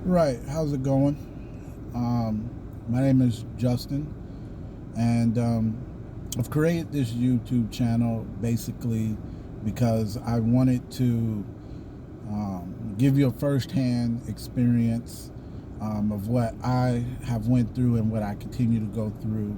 Right, how's it going? My name is Justin, and I've created this YouTube channel basically because I wanted to give you a first-hand experience of what I have went through and what I continue to go through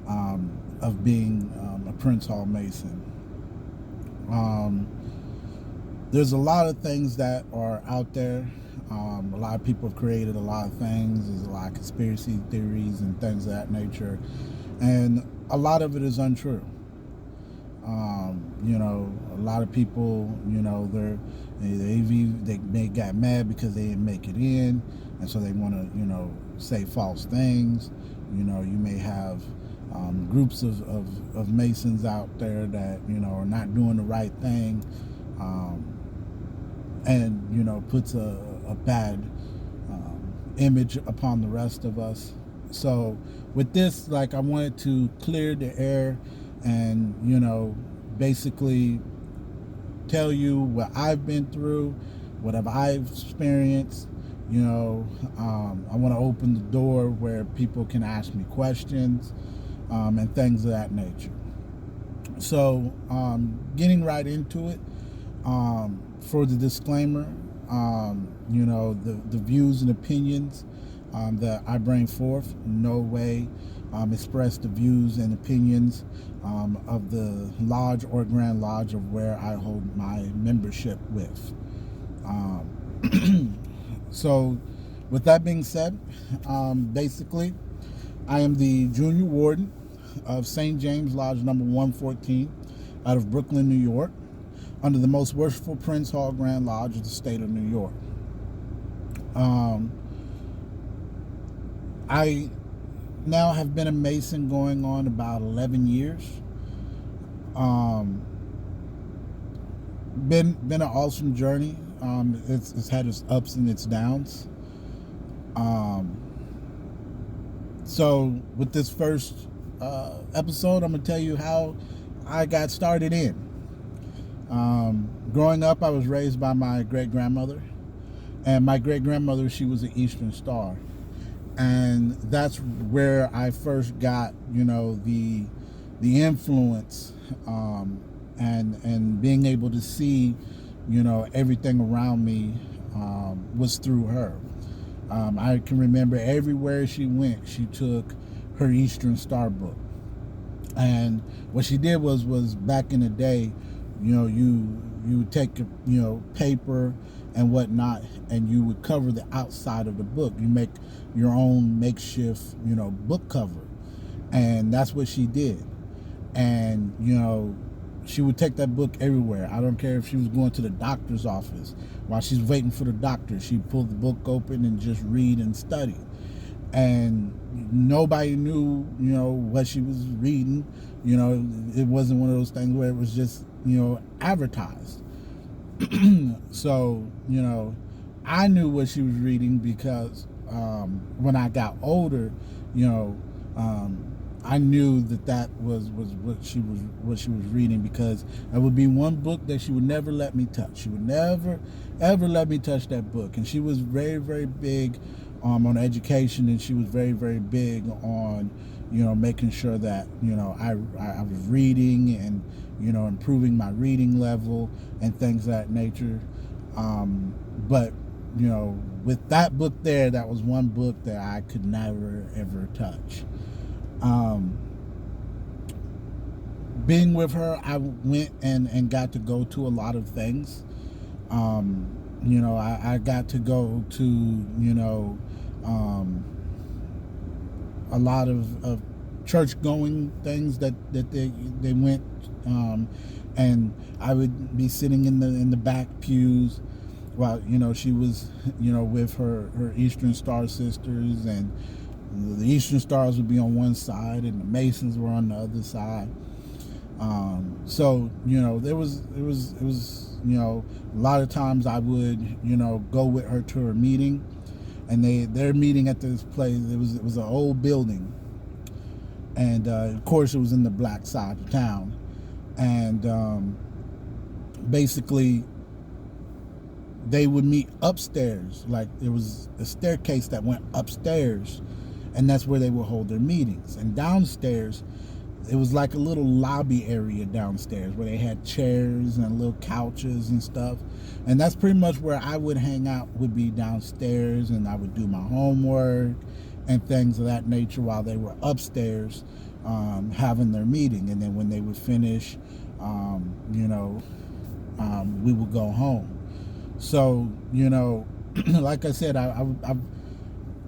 of being a Prince Hall Mason. Um, there's a lot of things that are out there. A lot of people have created a lot of things. There's a lot of conspiracy theories and things of that nature, and a lot of it is untrue. A lot of people, they got mad because they didn't make it in, and so they want to, say false things. You may have groups of Masons out there that are not doing the right thing. Um, and puts a bad image upon the rest of us. So with this, like, I wanted to clear the air and basically tell you what I've been through, whatever I've experienced. I want to open the door where people can ask me questions and things of that nature. So getting right into it, for the disclaimer, the views and opinions that I bring forth no way express the views and opinions of the lodge or Grand Lodge of where I hold my membership with. So, with that being said, basically, I am the junior warden of St. James Lodge number 114 out of Brooklyn, New York, under the most worshipful Prince Hall Grand Lodge of the state of New York. Um, I now have been a Mason going on about 11 years. Um, been an awesome journey. It's had its ups and its downs. Um, so with this first episode, I'm gonna tell you how I got started in. Growing up, I was raised by my great grandmother, and my great grandmother, she was an Eastern Star, and that's where I first got, the influence, and being able to see, everything around me was through her. I can remember everywhere she went, she took her Eastern Star book. And what she did was back in the day, you would take paper and whatnot, and you would cover the outside of the book. You make your own makeshift book cover, and that's what she did. And she would take that book everywhere. I don't care if she was going to the doctor's office. While she's waiting for the doctor, she'd pull the book open and just read and study. And nobody knew, what she was reading. It wasn't one of those things where it was just, advertised. So, I knew what she was reading because when I got older, you know, um, I knew that was what she was reading, because it would be one book that she would never let me touch. She would never ever let me touch that book, and she was very very big on education, and she was very very big on making sure that I was reading and improving my reading level and things of that nature. But with that book there, that was one book that I could never ever touch. Um, Being with her, I went and got to go to a lot of things. I got to go to um, a lot of church going things that they went, and I would be sitting in the back pews while she was with her Eastern Star sisters, and the Eastern Stars would be on one side and the Masons were on the other side. So a lot of times I would go with her to her meeting, and their meeting at this place, it was an old building, and of course it was in the black side of town, and basically they would meet upstairs. Like there was a staircase that went upstairs, and that's where they would hold their meetings. And downstairs, it was like a little lobby area downstairs where they had chairs and little couches and stuff. And that's pretty much where I would hang out, would be downstairs, and I would do my homework and things of that nature while they were upstairs having their meeting. And then when they would finish, we would go home. So, like I said, I've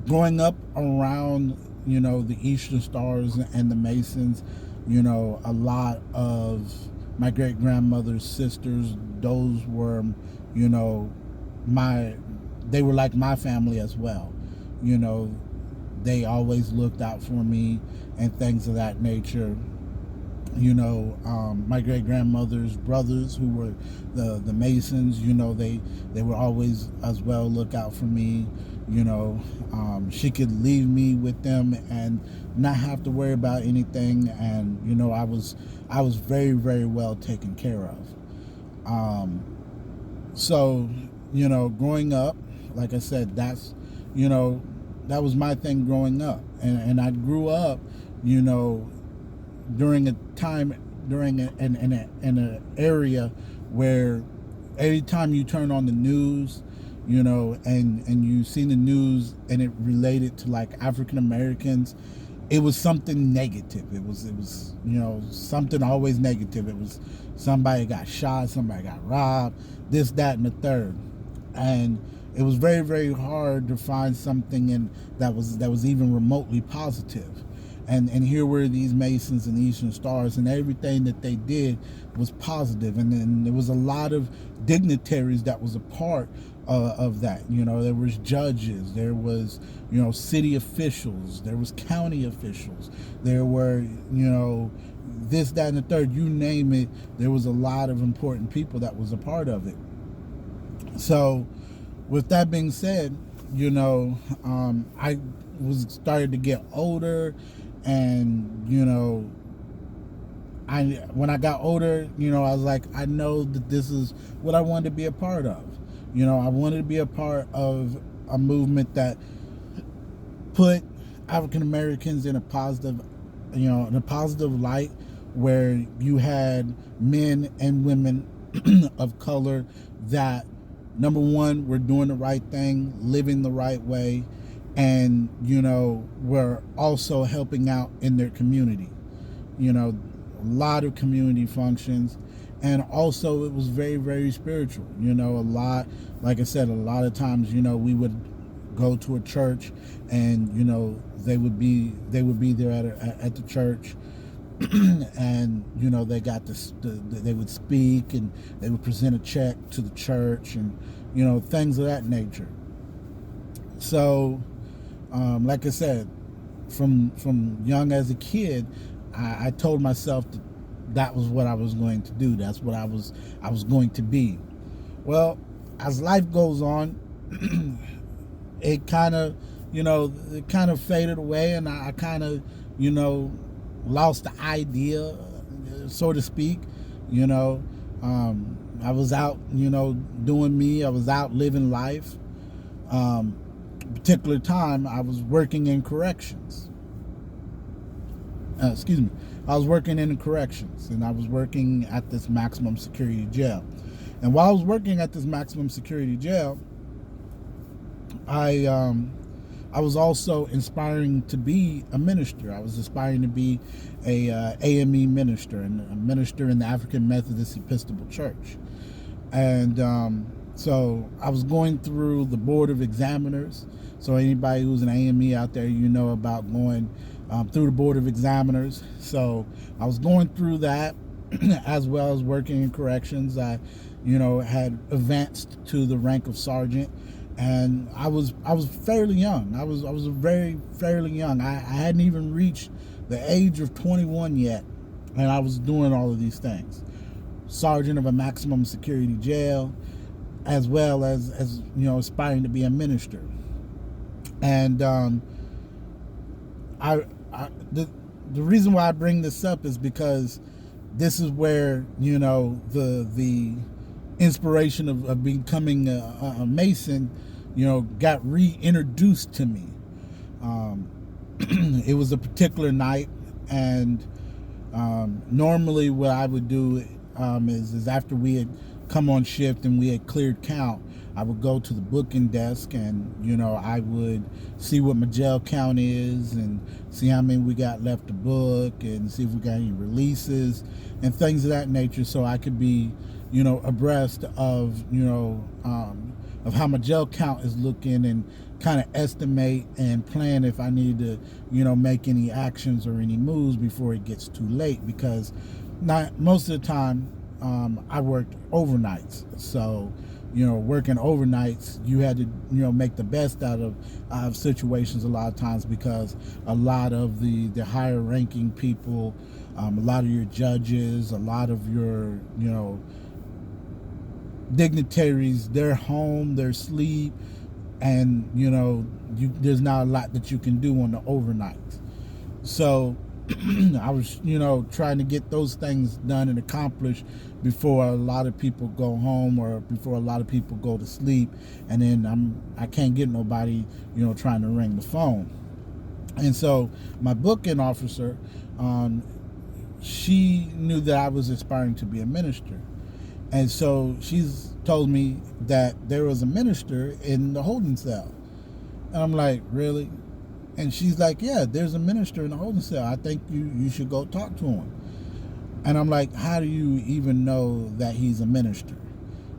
growing up around, the Eastern Stars and the Masons, a lot of my great grandmother's sisters, those were, they were like my family as well. They always looked out for me and things of that nature. My great grandmother's brothers, who were the Masons, they would always as well look out for me. She could leave me with them and not have to worry about anything, and I was very, very well taken care of. So growing up, like I said, that's that was my thing growing up, and I grew up during a time, in an area where every time you turn on the news, and you see the news and it related to like African Americans, it was something negative. It was something always negative. It was somebody got shot, somebody got robbed, this, that, and the third. And it was very, very hard to find something that was even remotely positive. And here were these Masons and Eastern Stars, and everything that they did was positive. And then there was a lot of dignitaries that was a part of that. There was judges, there was, city officials, there was county officials, there were, this, that, and the third, you name it. There was a lot of important people that was a part of it. So with that being said, I was started to get older, and when I got older, I was like, I know that this is what I wanted to be a part of. I wanted to be a part of a movement that put African Americans in a positive, light, where you had men and women of color that, number one, were doing the right thing, living the right way, and were also helping out in their community. A lot of community functions, and also it was very, very spiritual. A lot, like I said, a lot of times, we would go to a church, and they would be there at the church, and they got this, they would speak, and they would present a check to the church, and things of that nature. So like I said, from young as a kid, I told myself that was what I was going to do. That's what I was going to be. Well, as life goes on, it kind of faded away, and I kind of lost the idea, so to speak. I was out doing me. I was out living life. Particular time, I was working in corrections. I was working in corrections, and I was working at this maximum security jail. And while I was working at this maximum security jail, I was also inspiring to be a minister. I was aspiring to be a AME minister, and a minister in the African Methodist Episcopal Church. And so I was going through the board of examiners. So anybody who's an AME out there, about going through the board of examiners. So I was going through that, as well as working in corrections. I, had advanced to the rank of sergeant, and I was fairly young. I was very fairly young. I hadn't even reached the age of 21 yet, and I was doing all of these things. Sergeant of a maximum security jail, as well as aspiring to be a minister. And the reason why I bring this up is because this is where the inspiration of becoming a Mason, got reintroduced to me. Um, it was a particular night, and normally what I would do is after we had come on shift and we had cleared count, I would go to the booking desk and, I would see what my jail count is and see how many we got left to book and see if we got any releases and things of that nature, so I could be, abreast of how my jail count is looking and kind of estimate and plan if I need to, make any actions or any moves before it gets too late, because not most of the time I worked overnights. So, working overnights, you had to, make the best out of situations a lot of times, because a lot of the higher ranking people, a lot of your judges, a lot of your, dignitaries, they're home, they're asleep, and, there's not a lot that you can do on the overnights. So I was, trying to get those things done and accomplished before a lot of people go home or before a lot of people go to sleep, and then I can't get nobody, trying to ring the phone. And so my booking officer, she knew that I was aspiring to be a minister, and so she's told me that there was a minister in the holding cell, and I'm like, really? And she's like, yeah, there's a minister in the holding cell. I think you should go talk to him. And I'm like, how do you even know that he's a minister?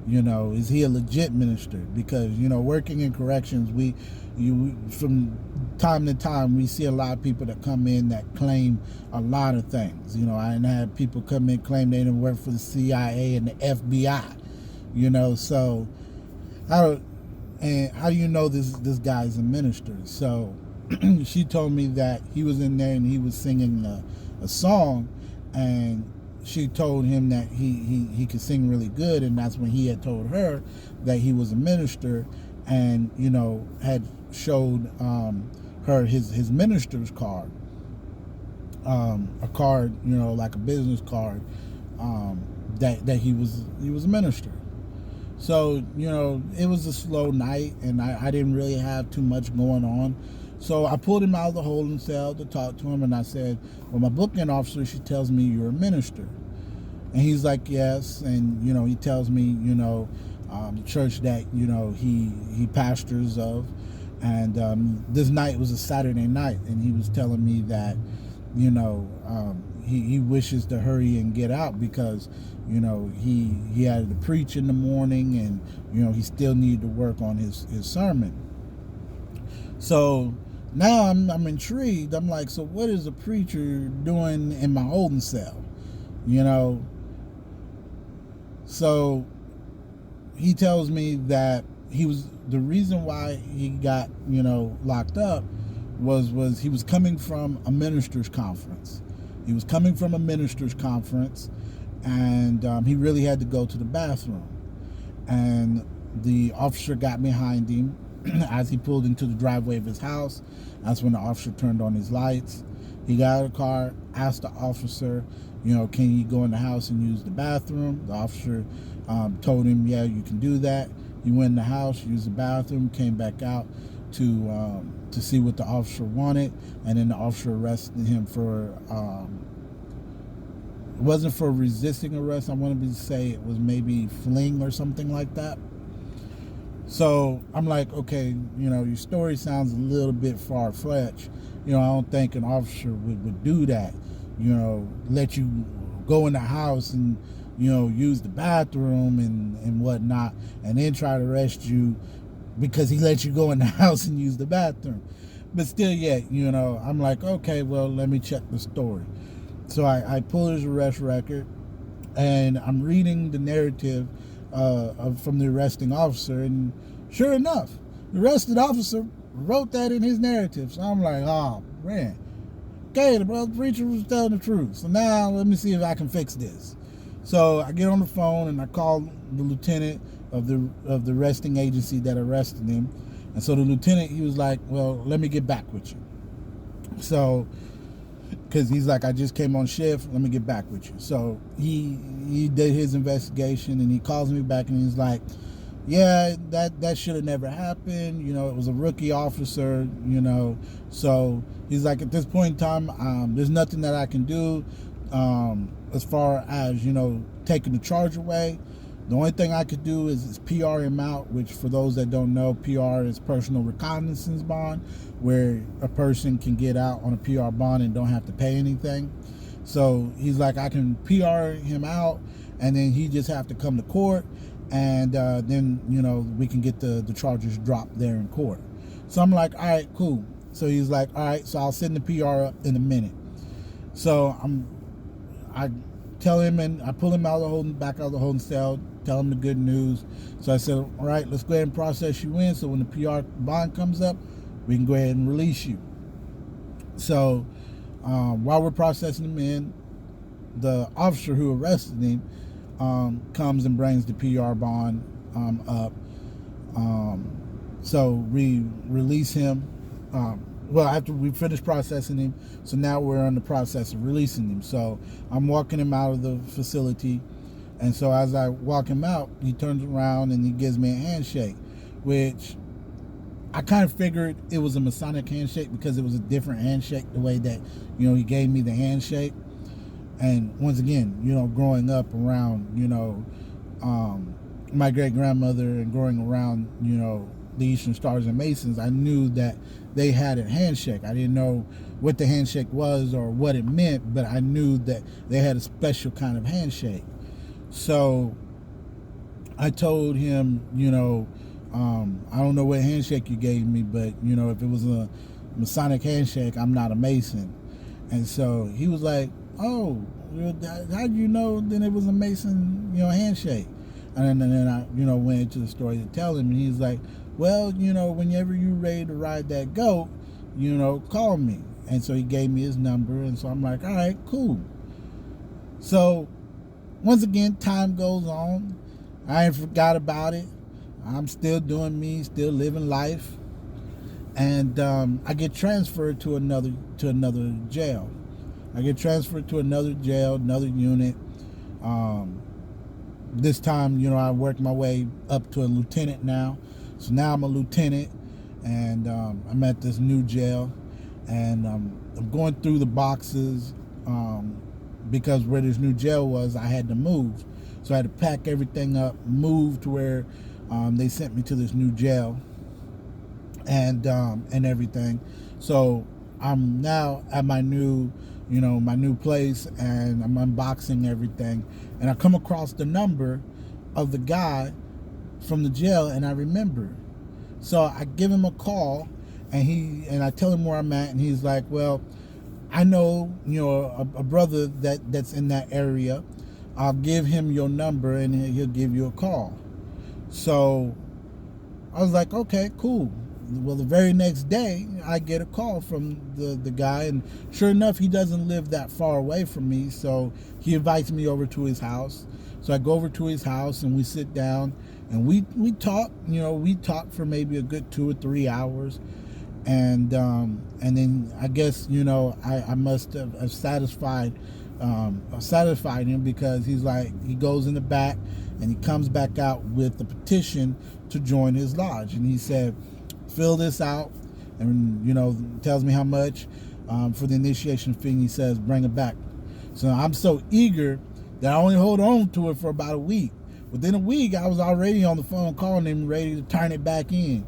Is he a legit minister? Because, working in corrections, from time to time, we see a lot of people that come in that claim a lot of things. I had people come in claim they didn't work for the CIA and the FBI. So how do you know this guy's a minister? So she told me that he was in there and he was singing a song, and she told him that he could sing really good, and that's when he had told her that he was a minister, and had showed her his minister's card, a card, like a business card, that he was a minister. So it was a slow night, and I didn't really have too much going on. So I pulled him out of the holding cell to talk to him, and I said, well, my booking officer, she tells me you're a minister. And he's like, yes. And, he tells me, the church that, he pastors of. And this night was a Saturday night, and he was telling me that, he wishes to hurry and get out because, he had to preach in the morning, and, he still needed to work on his sermon. So now I'm intrigued. I'm like, so what is a preacher doing in my holding cell? So he tells me that the reason why he got, locked up was he was coming from a minister's conference. He was coming from a minister's conference, and he really had to go to the bathroom. And the officer got behind him as he pulled into the driveway of his house. That's when the officer turned on his lights. He got out of the car, asked the officer, can you go in the house and use the bathroom? The officer told him, yeah, you can do that. He went in the house, used the bathroom, came back out to see what the officer wanted, and then the officer arrested him for, it wasn't for resisting arrest. I wanted to say it was maybe fleeing or something like that. So I'm like, okay, your story sounds a little bit far-fetched. I don't think an officer would do that, let you go in the house and, use the bathroom and whatnot, and then try to arrest you because he let you go in the house and use the bathroom. But still yet, I'm like, okay, well, let me check the story. So I pull his arrest record, and I'm reading the narrative from the arresting officer, and sure enough, the arresting officer wrote that in his narrative. So I'm like, oh man, okay, the brother preacher was telling the truth. So now let me see if I can fix this. So I get on the phone and I call the lieutenant of the arresting agency that arrested him. And so the lieutenant, he was like, well, let me get back with you. So because he's like, I just came on shift, let me get back with you. So he did his investigation, and he calls me back, and he's like, yeah, that should have never happened. It was a rookie officer. So he's like, at this point in time, there's nothing that I can do as far as taking the charge away. The only thing I could do is PR him out, which, for those that don't know, PR is personal reconnaissance bond, where a person can get out on a PR bond and don't have to pay anything. So he's like, I can PR him out, and then he just have to come to court, and then we can get the charges dropped there in court. So I'm like, all right, cool. So he's like, all right, so I'll send the PR up in a minute. So I tell him, and I pull him back out of the holding cell, tell him the good news. So I said, all right, let's go ahead and process you in, so when the PR bond comes up, we can go ahead and release you. So while we're processing him in, the officer who arrested him comes and brings the PR bond up. So we release him. After we finish processing him, so now we're in the process of releasing him. So I'm walking him out of the facility, and so as I walk him out, he turns around and he gives me a handshake, which I kind of figured it was a Masonic handshake, because it was a different handshake, the way that he gave me the handshake. And once again, growing up around my great grandmother, and growing around the Eastern Stars and Masons, I knew that they had a handshake. I didn't know what the handshake was or what it meant, but I knew that they had a special kind of handshake. So I told him, I don't know what handshake you gave me, but if it was a Masonic handshake, I'm not a Mason. And so he was like, oh, how do you know then it was a Mason handshake? And then I went into the story to tell him, and he's like, well, whenever you're ready to ride that goat, call me. And so he gave me his number, and so I'm like, all right, cool. So once again, time goes on. I ain't forgot about it. I'm still doing me, still living life. And I get transferred to another jail. I get transferred to another jail, another unit. This time, I work my way up to a lieutenant now. So now I'm a lieutenant, and I'm at this new jail, and I'm going through the boxes because where this new jail was, I had to move. So I had to pack everything up, move to where they sent me to this new jail, and everything. So I'm now at my new place, and I'm unboxing everything, and I come across the number of the guy from the jail, and I remember. So I give him a call, and I tell him where I'm at, and he's like, well, I know a brother that's in that area. I'll give him your number, and he'll give you a call. So I was like, okay, cool. Well, the very next day, I get a call from the guy, and sure enough, he doesn't live that far away from me, so he invites me over to his house. So I go over to his house, and we sit down, and we talk. We talk for maybe a good 2 or 3 hours, and then I guess I must have satisfied him, because he goes in the back, and he comes back out with the petition to join his lodge, and he said, fill this out, and tells me how much for the initiation fee, and he says, bring it back. So I'm so eager that I only hold on to it for about a week. Within a week, I was already on the phone calling him, ready to turn it back in.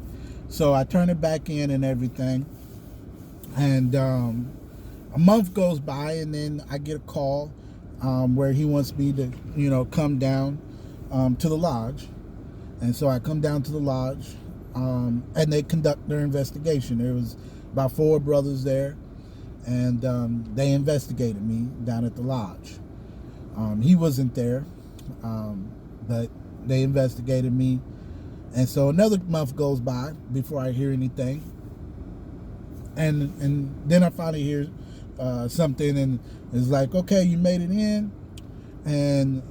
So I turn it back in and everything, and a month goes by, and then I get a call where he wants me to come down to the lodge. And so I come down to the lodge, and they conduct their investigation. There was about 4 brothers there, and they investigated me down at the lodge. He wasn't there, but they investigated me. And so another month goes by before I hear anything, and then I finally hear something, and it's like, okay, you made it in. And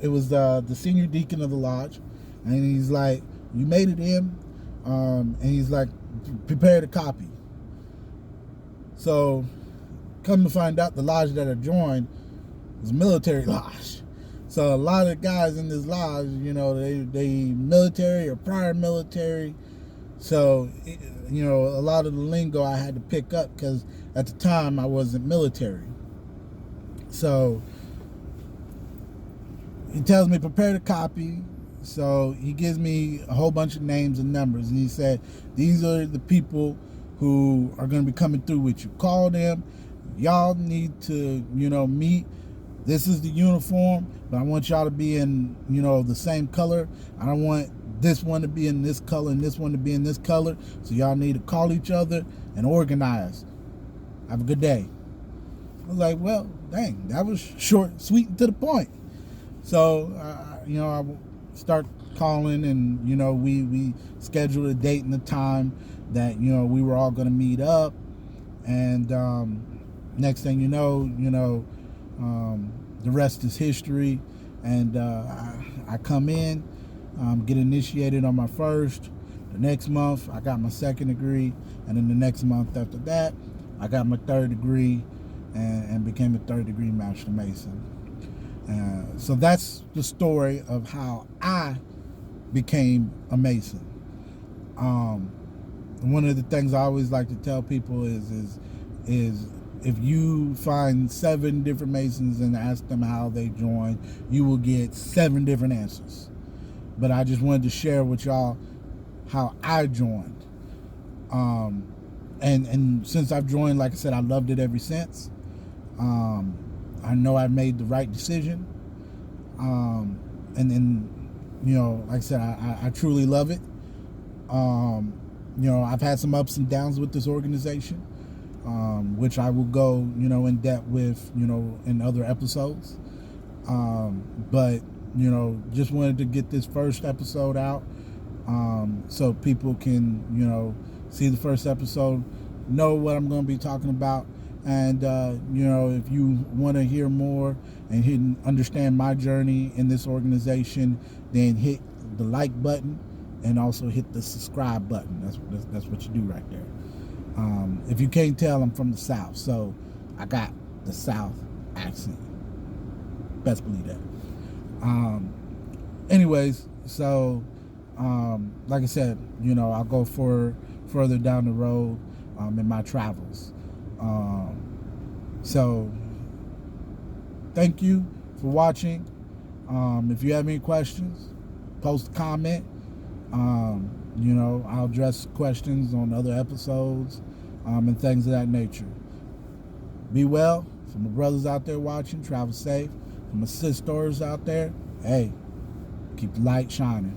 it was the senior deacon of the lodge, and he's like, you made it in, and he's like, prepare the copy. So come to find out, the lodge that I joined was a military lodge. So a lot of guys in this lodge, they military or prior military. So, a lot of the lingo I had to pick up because at the time I wasn't military. So he tells me, prepare the copy. So he gives me a whole bunch of names and numbers. And he said, these are the people who are going to be coming through with you. Call them. Y'all need to, meet. This is the uniform, but I want y'all to be in, the same color. I don't want this one to be in this color and this one to be in this color. So y'all need to call each other and organize. Have a good day. I was like, well, dang, that was short, sweet, and to the point. So, I start calling, and, we scheduled a date and a time that, we were all going to meet up. And next thing you know, the rest is history. And I come in, get initiated on my first. The next month, I got my second degree. And then the next month after that, I got my third degree and became a third degree Master Mason. So that's the story of how I became a Mason. One of the things I always like to tell people is if you find 7 different Masons and ask them how they joined, you will get 7 different answers. But I just wanted to share with y'all how I joined. And since I've joined, like I said, I loved it ever since. I know I made the right decision. Like I said, I truly love it. I've had some ups and downs with this organization, which I will go, in depth with, in other episodes. But, just wanted to get this first episode out, so people can, see the first episode, know what I'm going to be talking about. And, if you want to hear more and understand my journey in this organization, then hit the like button and also hit the subscribe button. That's what you do right there. If you can't tell, I'm from the South, so I got the South accent. Best believe that. Anyways, so like I said, I'll go further down the road in my travels. So thank you for watching. If you have any questions, post a comment. I'll address questions on other episodes, and things of that nature. Be well. For my brothers out there watching, travel safe. For my sisters out there, hey, keep the light shining.